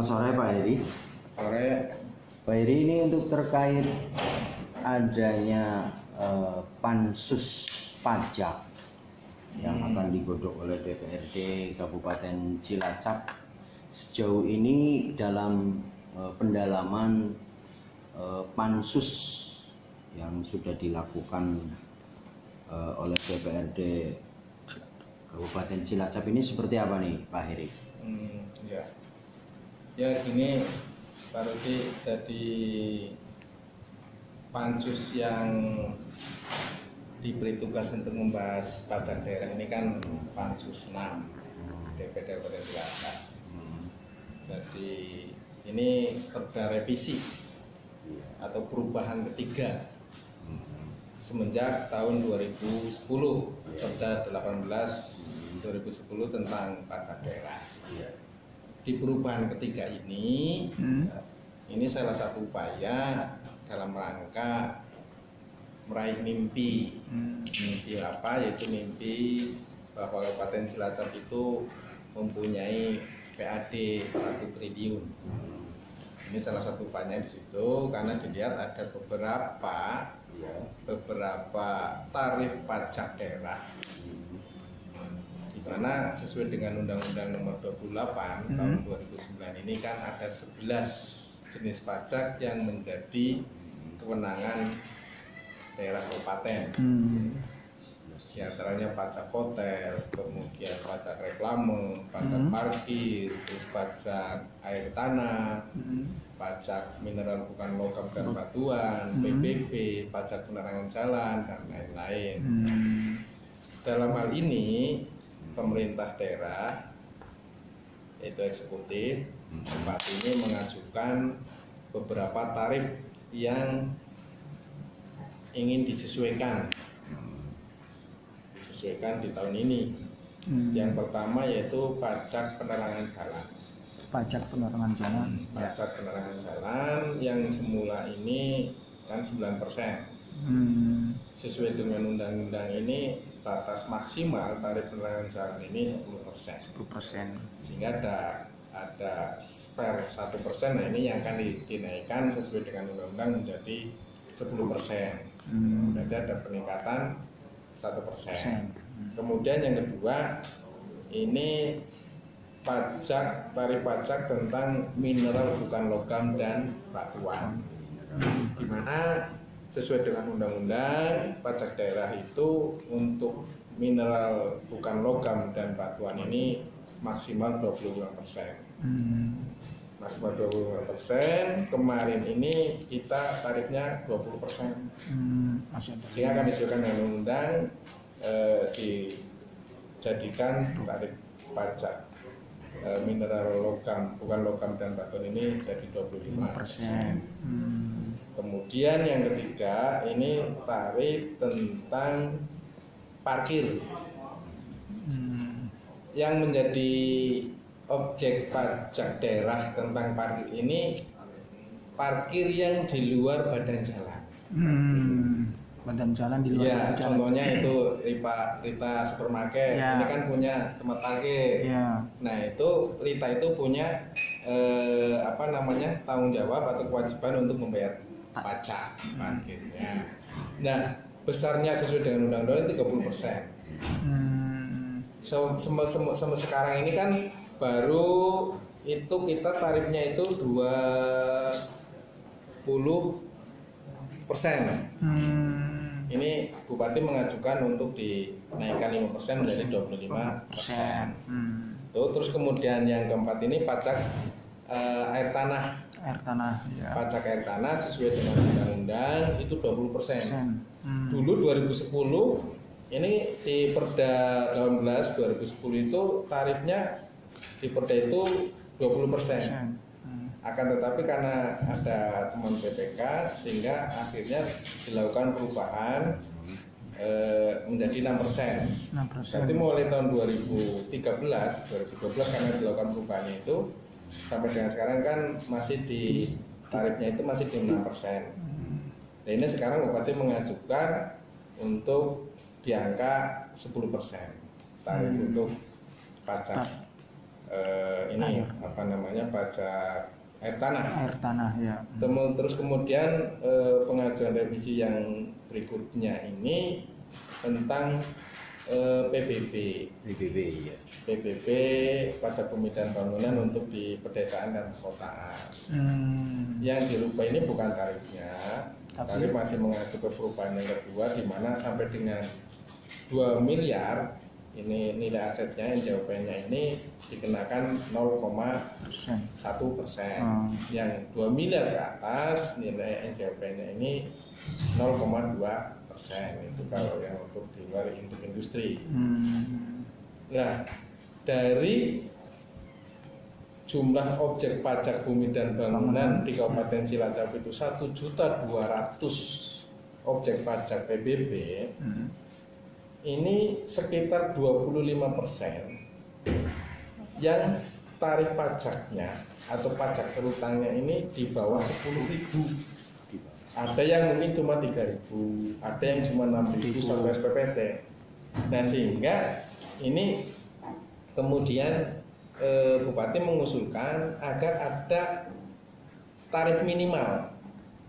sore Pak Heri. Sore. Pak Heri, ini untuk terkait adanya pansus pajak yang akan digodok oleh DPRD Kabupaten Cilacap. Sejauh ini dalam pendalaman pansus yang sudah dilakukan oleh DPRD Kabupaten Cilacap ini seperti apa nih Pak Heri? Ya gini Pak Rudi, jadi pansus yang diberi tugas untuk membahas pajak daerah ini kan pansus 6 DPRD Kabupaten Cilacap. Jadi ini perda revisi atau perubahan ketiga semenjak tahun 2010, perda 18 2010 tentang pajak daerah. Di perubahan ketiga ini salah satu upaya dalam rangka meraih mimpi. Mimpi apa? Yaitu mimpi bahwa Kabupaten Cilacap itu mempunyai PAD 1 triliun. Ini salah satu upaya di situ karena dilihat ada beberapa tarif pajak daerah di mana sesuai dengan Undang-Undang Nomor 28 tahun 2009 ini kan ada 11 jenis pajak yang menjadi kewenangan daerah kabupaten. Di antaranya pajak hotel, kemudian pajak reklame, pajak parkir, terus pajak air tanah, pajak mineral bukan logam dan batuan, PBB, pajak penerangan jalan, dan lain-lain. Dalam hal ini, pemerintah daerah, yaitu eksekutif, tempat ini mengajukan beberapa tarif yang ingin disesuaikan di tahun ini. Yang pertama yaitu pajak penerangan jalan. Pajak penerangan jalan. Pajak penerangan jalan yang semula ini kan 9%. Sesuai dengan undang-undang ini batas maksimal tarif penerangan jalan ini 10%. Sehingga ada spare 1%. Nah ini yang akan dinaikkan sesuai dengan undang-undang menjadi 10%. Berarti ada peningkatan 1%. Kemudian yang kedua, ini tarif pajak tentang mineral bukan logam dan batuan, di mana sesuai dengan undang-undang pajak daerah itu untuk mineral bukan logam dan batuan ini maksimal 25%. Maksimal 25%. Kemarin ini kita tarifnya 20%. Sehingga akan disesuaikan dengan undang dijadikan tarif pajak mineral logam bukan logam dan batuan ini jadi 25%. Kemudian yang ketiga ini tarif tentang parkir yang menjadi objek pajak daerah tentang parkir ini parkir yang di luar badan jalan. Badan jalan di luar badan jalan. Contohnya itu Rita Supermarket. Ini kan punya tempat parkir. Nah itu Rita itu punya tanggung jawab atau kewajiban untuk membayar pajak parkirnya. Nah besarnya sesuai dengan undang-undang 30%. Sampai sekarang ini kan baru itu kita tarifnya itu 20%. Ini Bupati mengajukan untuk dinaikkan 5% menjadi 25%. Terus kemudian yang keempat ini pajak air tanah. Pajak air tanah sesuai dengan undang-undang itu 20%. Dulu 2010 ini di Perda 18 2010 itu tarifnya di Perda itu 20%. Akan tetapi karena ada teman BPK sehingga akhirnya dilakukan perubahan menjadi 6%. Berarti mulai tahun 2012 karena dilakukan perubahan itu sampai dengan sekarang kan masih di tarifnya itu masih di 6%. Nah ini sekarang Bupati mengajukan untuk di angka 10% tarif untuk pajak ini apa namanya, pajak air tanah. Air tanah ya. Terus kemudian pengajuan revisi yang berikutnya ini tentang PBB ya. PBB pajak bumi dan bangunan untuk di pedesaan dan perkotaan. Yang dirubah ini bukan tarifnya, tarif masih mengacu ke perubahan yang kedua, di mana sampai dengan 2 miliar ini nilai asetnya NJOP-nya ini dikenakan 0,1%. Yang 2 miliar ke atas nilai NJOP-nya ini 0,2%. Itu kalau yang untuk di luar untuk industri. Nah, dari jumlah objek pajak bumi dan bangunan di Kabupaten Cilacap itu 1.200.000 objek pajak PBB. Ini sekitar 25% yang tarif pajaknya atau pajak terutangnya ini di bawah 10.000. Ada yang mungkin cuma 3.000, ada yang cuma 6.000 sampai SPPT. Nah, sehingga ini kemudian Bupati mengusulkan agar ada tarif minimal.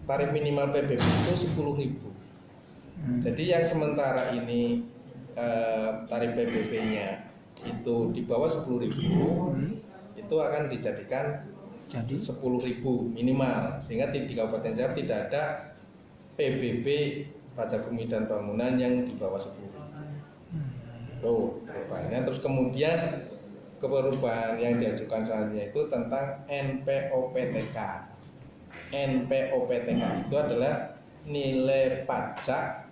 Tarif minimal PBB itu 10.000. Jadi yang sementara ini tarif PBB-nya itu di bawah 10.000, itu akan dijadikan 10.000 minimal, sehingga di Kabupaten Cilacap tidak ada PBB pajak bumi dan bangunan yang di bawah 10.000. Itu perubahannya. Terus kemudian perubahan yang diajukan selanjutnya itu tentang NPOPTK. NPOPTK itu adalah nilai pajak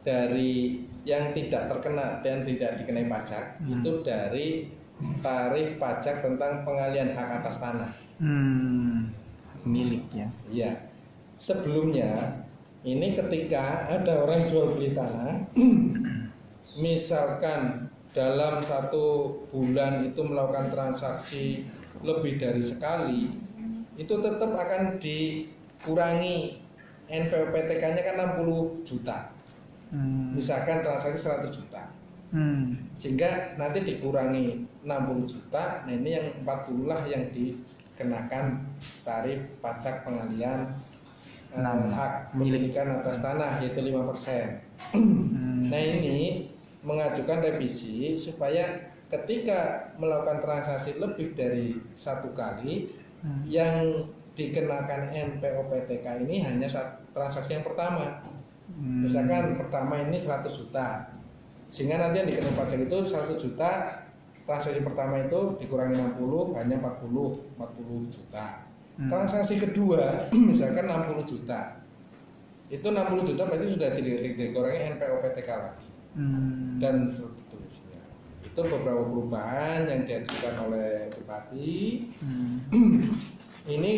dari yang tidak terkena dan tidak dikenai pajak, itu dari tarif pajak tentang pengalihan hak atas tanah. Milik ya. Iya. Sebelumnya ini ketika ada orang jual beli tanah, misalkan dalam 1 bulan itu melakukan transaksi lebih dari sekali, itu tetap akan dikurangi NPOPTK-nya kan 60 juta. Misalkan transaksi 100 juta. Sehingga nanti dikurangi 60 juta. Nah, ini yang 40 lah yang dikenakan tarif pajak pengalihan hak pemilikan atas tanah, yaitu 5%. Nah, ini mengajukan revisi supaya ketika melakukan transaksi lebih dari 1 kali, yang dikenakan NPOPTK ini hanya transaksi yang pertama. Misalkan pertama ini 100 juta, sehingga nanti yang dikenakan pajak itu 100 juta, transaksi pertama itu dikurangi 60 hanya 40 juta. Transaksi kedua misalkan 60 juta, itu 60 juta berarti sudah dikurangi NPOPTK lagi, dan seterusnya. Itu beberapa perubahan yang diajukan oleh Bupati. Ini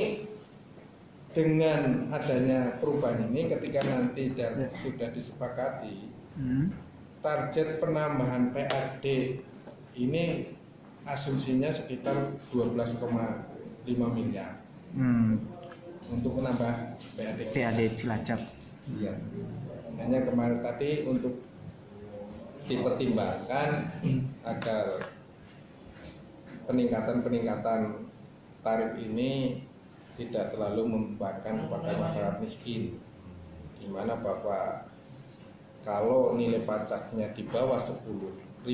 dengan adanya perubahan ini, ketika nanti sudah disepakati, target penambahan PAD ini asumsinya sekitar 12,5 miliar untuk menambah PAD Cilacap. Iya. Hanya kemarin tadi untuk dipertimbangkan agar peningkatan tarif ini tidak terlalu membebankan kepada masyarakat miskin, di mana bahwa kalau nilai pajaknya di bawah 10.000,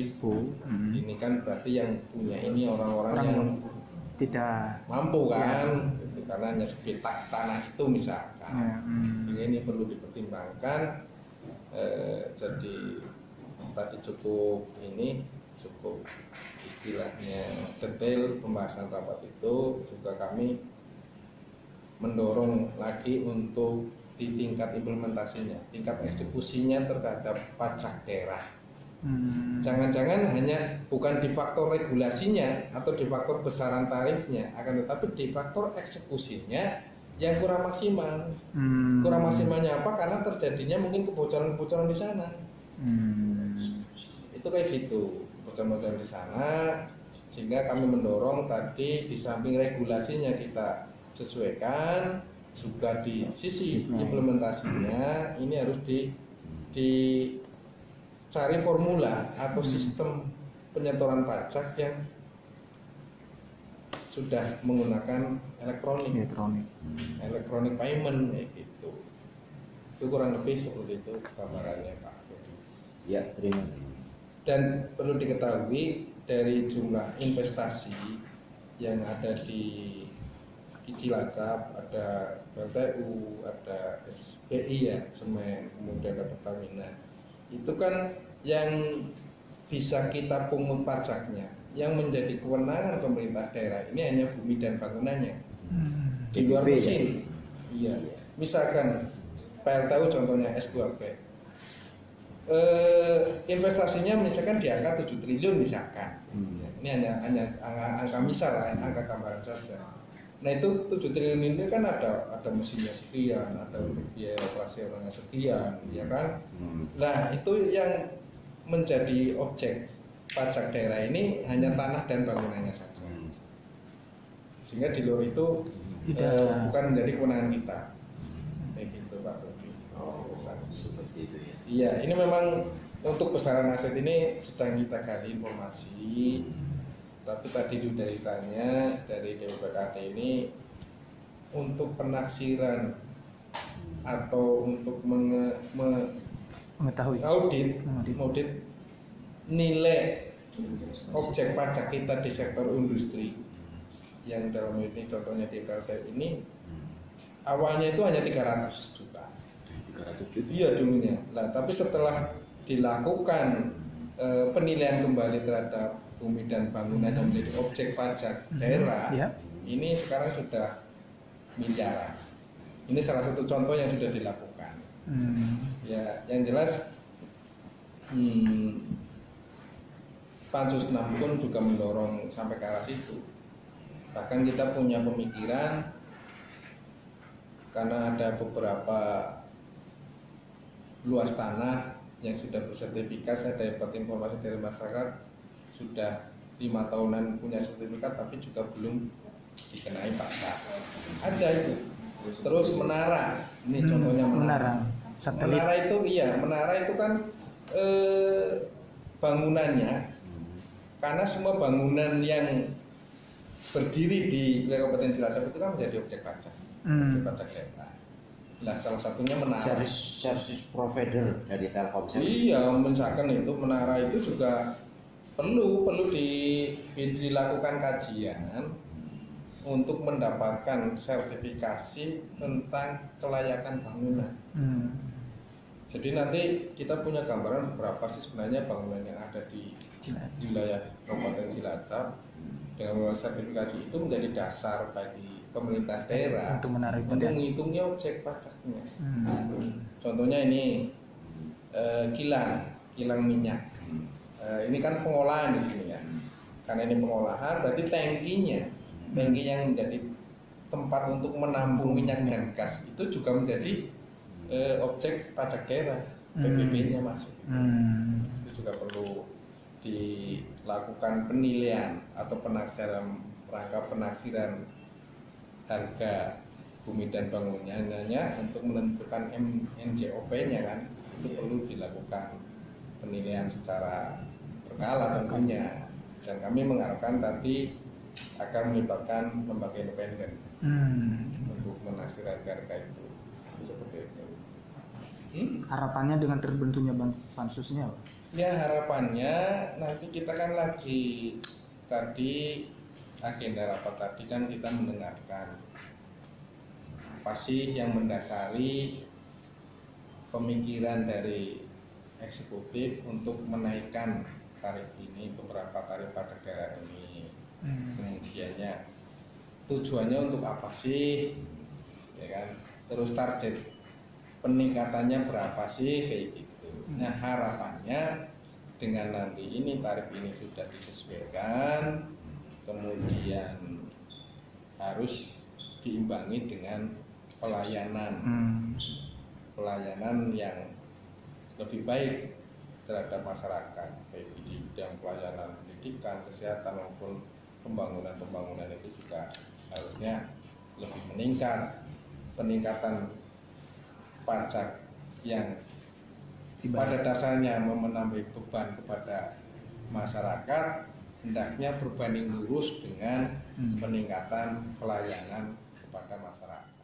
ini kan berarti yang punya ini orang-orang yang tidak mampu kan, gitu, karena hanya sepetak tanah itu misalkan. Sehingga ini perlu dipertimbangkan. Jadi tadi cukup istilahnya detail pembahasan rapat itu, juga kami mendorong lagi untuk di tingkat implementasinya, tingkat eksekusinya terhadap pajak daerah. Jangan-jangan hanya bukan di faktor regulasinya atau di faktor besaran tarifnya, akan tetapi di faktor eksekusinya yang kurang maksimal. Kurang maksimalnya apa? Karena terjadinya mungkin kebocoran-kebocoran di sana. Itu kayak gitu, kebocoran-kebocoran di sana. Sehingga kami mendorong tadi di samping regulasinya kita sesuaikan, juga di sisi implementasinya ini harus dicari formula atau sistem penyetoran pajak yang sudah menggunakan elektronik payment kayak gitu. Itu kurang lebih seperti itu gambarannya Pak. Ya, terima kasih. Dan perlu diketahui dari jumlah investasi yang ada di Cilacap, ada PLTU, ada SBI ya, Semen, kemudian ada Pertamina. Itu kan yang bisa kita pungut pajaknya, yang menjadi kewenangan pemerintah daerah ini hanya bumi dan bangunannya, di luar mesin. Iya. Misalkan PLTU contohnya S2P, investasinya misalkan di angka 7 triliun misalkan. Ini hanya angka misal, angka gambaran saja. Nah itu 7 triliun ini kan ada mesinnya sekian, ada untuk biaya operasionalnya sekian, ya kan? Nah itu yang menjadi objek pajak daerah ini hanya tanah dan bangunannya saja, sehingga di luar itu bukan menjadi kewenangan kita, kayak gitu Pak. Seperti itu ya. Iya, ini memang untuk besaran aset ini sedang kita gali informasi, tapi tadi sudah ditanya dari DPKT ini untuk penaksiran atau untuk mengetahui audit nilai objek pajak kita di sektor industri yang dalam ini contohnya di PLT ini awalnya itu hanya 300 juta. 300 juta. Iya dulunya. Nah, tapi setelah dilakukan penilaian kembali terhadap bumi dan bangunan yang menjadi objek pajak daerah, ini sekarang sudah miliaran. Ini salah satu contoh yang sudah dilakukan. Ya, yang jelas Pansus 6 pun juga mendorong sampai ke arah situ. Bahkan kita punya pemikiran karena ada beberapa luas tanah yang sudah bersertifikat. Saya dapat informasi dari masyarakat sudah 5 tahunan punya sertifikat tapi juga belum dikenai pajak. Ada itu. Terus menara, ini contohnya menara. Menara itu menara itu kan bangunannya, karena semua bangunan yang berdiri di wilayah Kabupaten Cilacap itu kan menjadi objek pajak, objek pajak daerah. Nah, salah satunya menara. Service provider dari Telkomsel. Iya, misalkan itu menara itu juga perlu dilakukan kajian untuk mendapatkan sertifikasi tentang kelayakan bangunan. Jadi nanti kita punya gambaran berapa sih sebenarnya bangunan yang ada di wilayah Kabupaten Cilacap. Dengan sertifikasi itu menjadi dasar bagi pemerintah daerah untuk menghitungnya objek pajaknya. Contohnya ini kilang minyak. Ini kan pengolahan di sini ya. Karena ini pengolahan, berarti tangki yang menjadi tempat untuk menampung minyak dan gas itu juga menjadi objek pajak daerah, PPB-nya masuk. Itu juga perlu dilakukan penilaian atau penaksiran, rangka penaksiran harga bumi dan bangunannya untuk menentukan NJOP-nya kan, itu perlu dilakukan penilaian secara berkala tentunya. Dan kami mengharapkan tadi akan melibatkan lembaga independen untuk menaksir harga itu, seperti itu. Harapannya dengan terbentuknya pansusnya, Pak? Ya, harapannya nanti kita kan lagi tadi agenda rapat tadi kan kita mendengarkan apa sih yang mendasari pemikiran dari eksekutif untuk menaikkan tarif ini, beberapa tarif pajak daerah ini. Kemudiannya tujuannya untuk apa sih, ya kan? Terus target peningkatannya berapa sih, kayak gitu. Nah, harapannya dengan nanti ini tarif ini sudah disesuaikan, kemudian harus diimbangi dengan pelayanan yang lebih baik terhadap masyarakat, baik di bidang pelayanan pendidikan, kesehatan maupun pembangunan itu juga harusnya lebih meningkat. Peningkatan pajak yang pada dasarnya menambah beban kepada masyarakat hendaknya berbanding lurus dengan peningkatan pelayanan kepada masyarakat.